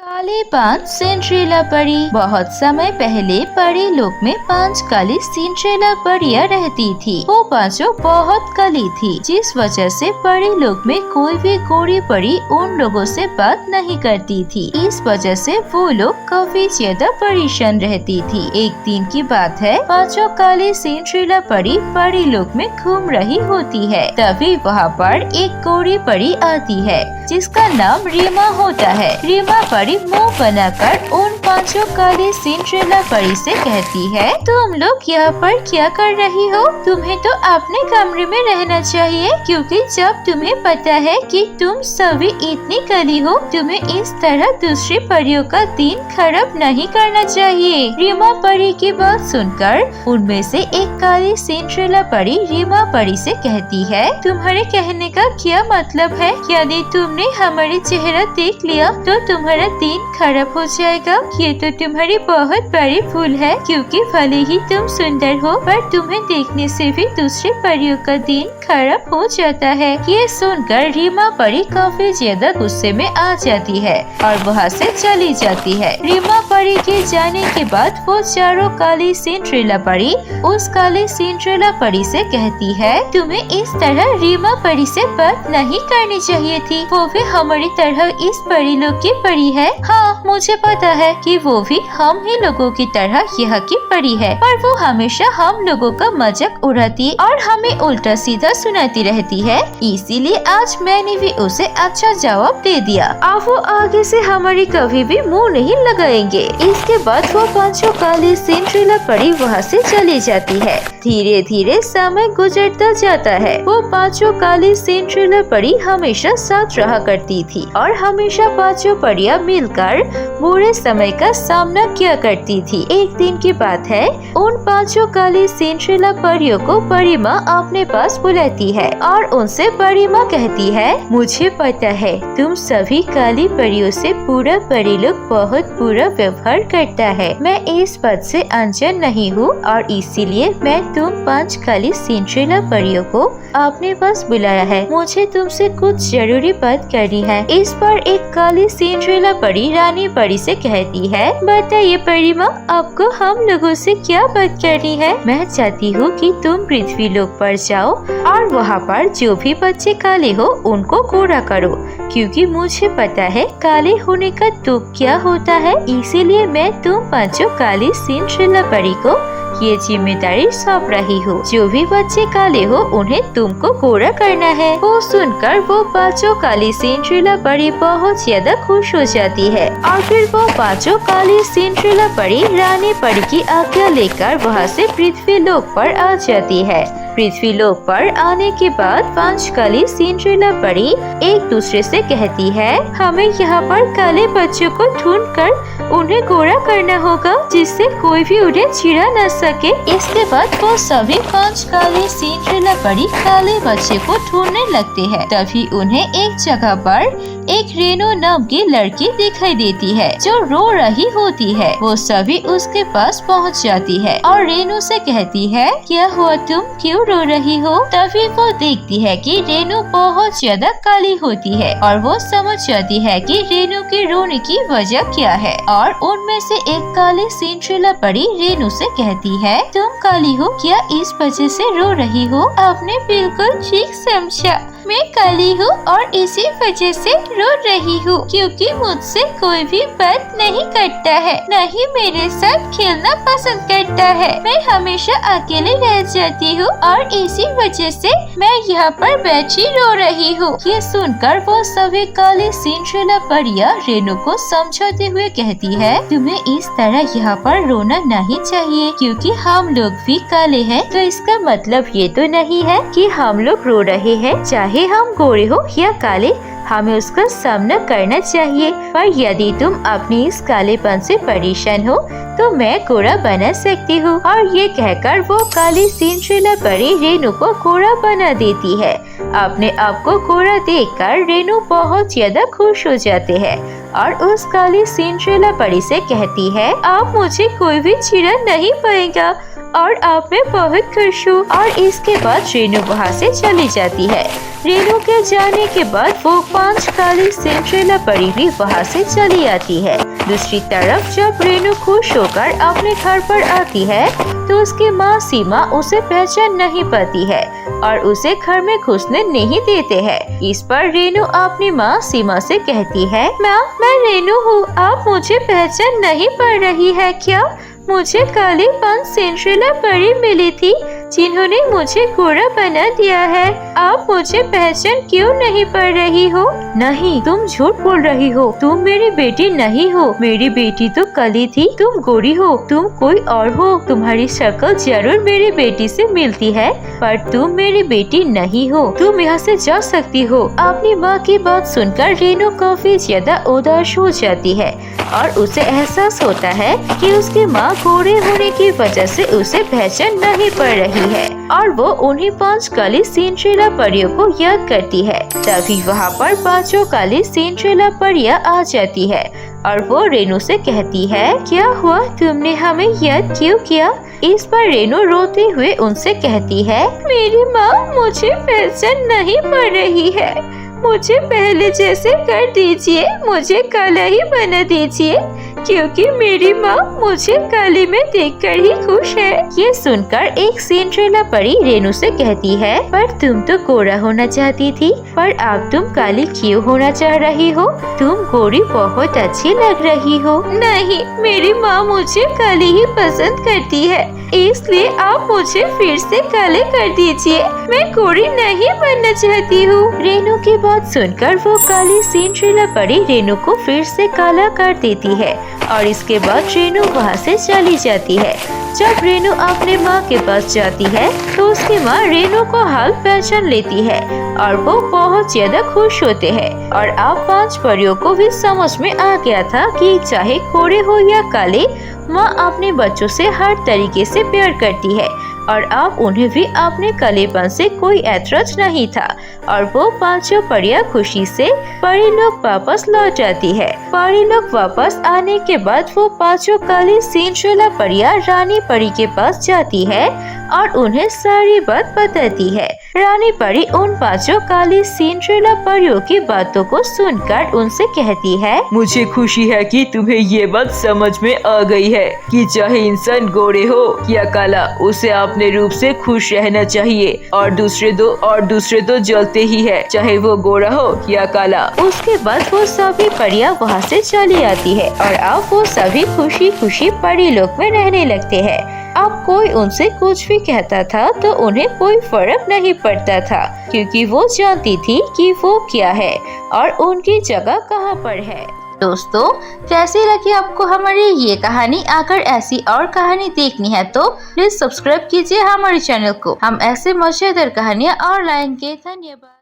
काले 5 सिंड्रेला परी। बहुत समय पहले परी लोक में 5 काली सिंड्रेला परियां रहती थी। वो पांचों बहुत काली थी, जिस वजह से परी लोक में कोई भी गोरी परी उन लोगों से बात नहीं करती थी। इस वजह से वो लोग काफी ज्यादा परेशान रहती थी। एक दिन की बात है, पांचों काली सिंड्रेला परी लोक में घूम रही होती है। तभी वहाँ पर एक गोरी परी आती है, जिसका नाम रीमा होता है। रीमा परी मुंह बनाकर उन पांचों काली सिंड्रेला परी से कहती है, तुम लोग यहाँ पर क्या कर रही हो? तुम्हें तो अपने कमरे में रहना चाहिए, क्योंकि जब तुम्हें पता है कि तुम सभी इतनी काली हो, तुम्हें इस तरह दूसरी परियों का दिन खराब नहीं करना चाहिए। रीमा परी की बात सुनकर उनमें से एक काली सिंड्रेला परी रीमा परी से कहती है, तुम्हारे कहने का क्या मतलब है? यदि तुमने हमारे चेहरा देख लिया तो तुम्हारा दिन खराब हो जाएगा। ये तो तुम्हारी बहुत बड़ी भूल है, क्योंकि भले ही तुम सुंदर हो, पर तुम्हें देखने से भी दूसरे परियों का दिन खराब हो जाता है। ये सुनकर रीमा परी काफी ज्यादा गुस्से में आ जाती है और वहाँ से चली जाती है। रीमा परी के जाने के बाद वो चारों काली सिंड्रेला परी उस काली सिंड्रेला परी से कहती है, तुम्हें इस तरह रीमा परी से बात नहीं करनी चाहिए थी। वो भी हमारी तरह इस परी लोग की परी है। हाँ, मुझे पता है कि वो भी हम ही लोगों की तरह यहाँ की परी है, पर वो हमेशा हम लोगों का मजाक उड़ाती और हमें उल्टा सीधा सुनाती रहती है। इसीलिए आज मैंने भी उसे अच्छा जवाब दे दिया। अब वो आगे से हमारी कभी भी मुंह नहीं लगाएंगे। इसके बाद वो पांचों काली सिंड्रेला परी वहाँ से चली जाती है। धीरे धीरे समय गुजरता जाता है। वो पांचों काली सिंड्रेला परी हमेशा साथ रहा करती थी और हमेशा पांचों परियां मिलकर बुरे समय का सामना किया करती थी। एक दिन की बात है, उन पांचों काली सिंड्रेला परियों को परी माँ अपने पास बुलाती है और उनसे परी माँ कहती है, मुझे पता है तुम सभी काली परियों से पूरा परी लोग बहुत बुरा व्यवहार करता है। मैं इस बात से अनजान नहीं हूँ और इसीलिए मैं तुम 5 काली सिंड्रेला परियों को अपने पास बुलाया है। मुझे तुमसे कुछ जरूरी बात करनी है। इस पर एक काली सिंड्रेला परी रानी परी से कहती है, बताइए परी माँ, आपको हम लोगों से क्या बात करनी है? मैं चाहती हूँ कि तुम पृथ्वी लोक पर जाओ और वहाँ पर जो भी बच्चे काले हो उनको गोरा करो, क्योंकि मुझे पता है काले होने का दुख क्या होता है। इसीलिए मैं तुम पांचों काली सिंड्रेला परी को ये जिम्मेदारी सौंप रही हूँ। जो भी बच्चे काले हो उन्हें तुमको गोरा करना है। वो सुनकर वो पांचों काली सिंड्रेला परी बहुत ज्यादा खुश हो जाती है और फिर वो पांचों काली सिंड्रेला परी रानी परी की आज्ञा लेकर वहाँ से पृथ्वी लोक पर आ जाती है। पृथ्वी लोक पर आने के बाद 5 काली सिंड्रेला परी एक दूसरे से कहती है, हमें यहाँ पर काले बच्चों को ढूंढकर उन्हें गोरा करना होगा, जिससे कोई भी उन्हें छीड़ा न सके। इसके बाद वो सभी 5 काली सिंड्रेला परी काले बच्चे को ढूंढने लगते हैं। तभी उन्हें एक जगह पर एक रेनू नाम की लड़की दिखाई देती है, जो रो रही होती है। वो सभी उसके पास पहुंच जाती है और रेनू से कहती है, क्या हुआ, तुम क्यों रो रही हो? तभी वो देखती है कि रेनू बहुत ज्यादा काली होती है और वो समझ जाती है कि रेनू के रोने की वजह क्या है। और उनमें से एक काली सिंड्रेला परी रेनू से कहती है, तुम काली हो, क्या इस वजह से रो रही हो? आपने बिल्कुल ठीक समझा, मैं काली हूँ और इसी वजह से रो रही हूँ, क्योंकि मुझसे कोई भी बात नहीं करता है, न ही मेरे साथ खेलना पसंद करता है। मैं हमेशा अकेले रह जाती हूँ और इसी वजह से मैं यहाँ पर बैठी रो रही हूँ। ये सुनकर वो सभी काली सिंड्रेला परियां रेनू को समझाते हुए कहती है, तुम्हें इस तरह यहाँ पर रोना नहीं चाहिए, क्योंकि हम लोग भी काले हैं, तो इसका मतलब ये तो नहीं है कि हम लोग रो रहे हैं। चाहे हम गोरे हो या काले, हमें उसका सामना करना चाहिए। पर यदि तुम अपने इस कालेपन से परेशान हो तो मैं गोरा बना सकती हूँ। और ये कहकर वो काली सिंड्रेला परी रेनू को गोरा बना देती है। अपने आप को गोरा देखकर रेनू बहुत ज्यादा खुश हो जाते हैं और उस काली सिंड्रेला परी से कहती है, अब मुझे कोई भी छीड़ा नहीं पाएगा और अब मैं बहुत खुश हूँ। और इसके बाद रेनू वहाँ से चली जाती है। रेनू के जाने के बाद वो 5 काली सिंड्रेला परी भी वहाँ से चली आती है। दूसरी तरफ जब रेनू खुश होकर अपने घर पर आती है तो उसकी माँ सीमा उसे पहचान नहीं पाती है और उसे घर में घुसने नहीं देते हैं। इस पर रेनू अपनी माँ सीमा से कहती है, माँ मैं रेनू हूँ, आप मुझे पहचान नहीं पा रही है क्या? मुझे काली 5 सिंड्रेला परी मिली थी जिन्होंने मुझे गोरा बना दिया है। आप मुझे पहचान क्यों नहीं पा रही हो? नहीं, तुम झूठ बोल रही हो, तुम मेरी बेटी नहीं हो। मेरी बेटी तो काली थी, तुम गोरी हो, तुम कोई और हो। तुम्हारी शक्ल जरूर मेरी बेटी से मिलती है पर तुम मेरी बेटी नहीं हो। तुम यहाँ से जा सकती हो। अपनी माँ की बात सुनकर रेनू काफी ज्यादा उदास हो जाती है और उसे एहसास होता है कि उसकी माँ गोरे होने की वजह से उसे पहचान नहीं पड़ रही है और वो उन्हीं 5 काली सिंड्रेला परियों को याद करती है। तभी वहाँ पर 5 काली सिंड्रेला परियां आ जाती है और वो रेनू से कहती है, क्या हुआ, तुमने हमें याद क्यों किया? इस पर रेनू रोते हुए उनसे कहती है, मेरी माँ मुझे पहचान नहीं पड़ रही है, मुझे पहले जैसे कर दीजिए, मुझे काला ही बना दीजिए क्योंकि मेरी माँ मुझे काली में देखकर ही खुश है। ये सुनकर एक सिंड्रेला परी रेनू से कहती है, पर तुम तो गोरा होना चाहती थी, पर अब तुम काली क्यों होना चाह रही हो? तुम गोरी बहुत अच्छी लग रही हो। नहीं, मेरी माँ मुझे काली ही पसंद करती है, इसलिए आप मुझे फिर से काले कर दीजिए, मैं गोरी नहीं बनना चाहती हूँ। रेनू की बात सुनकर वो काली सिंड्रेला परी रेनू को फिर से काला कर देती है और इसके बाद रेनू वहाँ से चली जाती है। जब रेनू अपने माँ के पास जाती है तो उसकी माँ रेनू को हाल पहचान लेती है और वो बहुत ज्यादा खुश होते हैं और अब 5 परियों को भी समझ में आ गया था कि चाहे गोरे हो या काले, माँ अपने बच्चों से हर तरीके से प्यार करती है और अब उन्हें भी अपने कालेपन से कोई ऐतराज नहीं था और वो 5 परियां खुशी से परी लोग वापस लौट जाती है। परी लोग वापस आने के बाद वो 5 काली सिंड्रेला परियां रानी परी के पास जाती है और उन्हें सारी बात बताती है। रानी परी उन 5 काली सिंड्रेला परियों की बातों को सुनकर उनसे कहती है, मुझे खुशी है कि तुम्हें ये बात समझ में आ गई है कि चाहे इंसान गोरे हो या काला, उसे अपने रूप से खुश रहना चाहिए और दूसरे तो जलते ही है, चाहे वो गोरा हो या काला। उसके बाद वो सभी परियां वहाँ से चली आती है और अब वो सभी खुशी खुशी परी लोक में रहने लगते हैं। अब कोई उनसे कुछ भी कहता था तो उन्हें कोई फर्क नहीं पड़ता था क्योंकि वो जानती थी कि वो क्या है और उनकी जगह कहाँ पर है। दोस्तों, कैसी लगी आपको हमारी ये कहानी? अगर ऐसी और कहानी देखनी है तो प्लीज सब्सक्राइब कीजिए हमारे चैनल को। हम ऐसे मजेदार कहानियाँ और लाएंगे। धन्यवाद।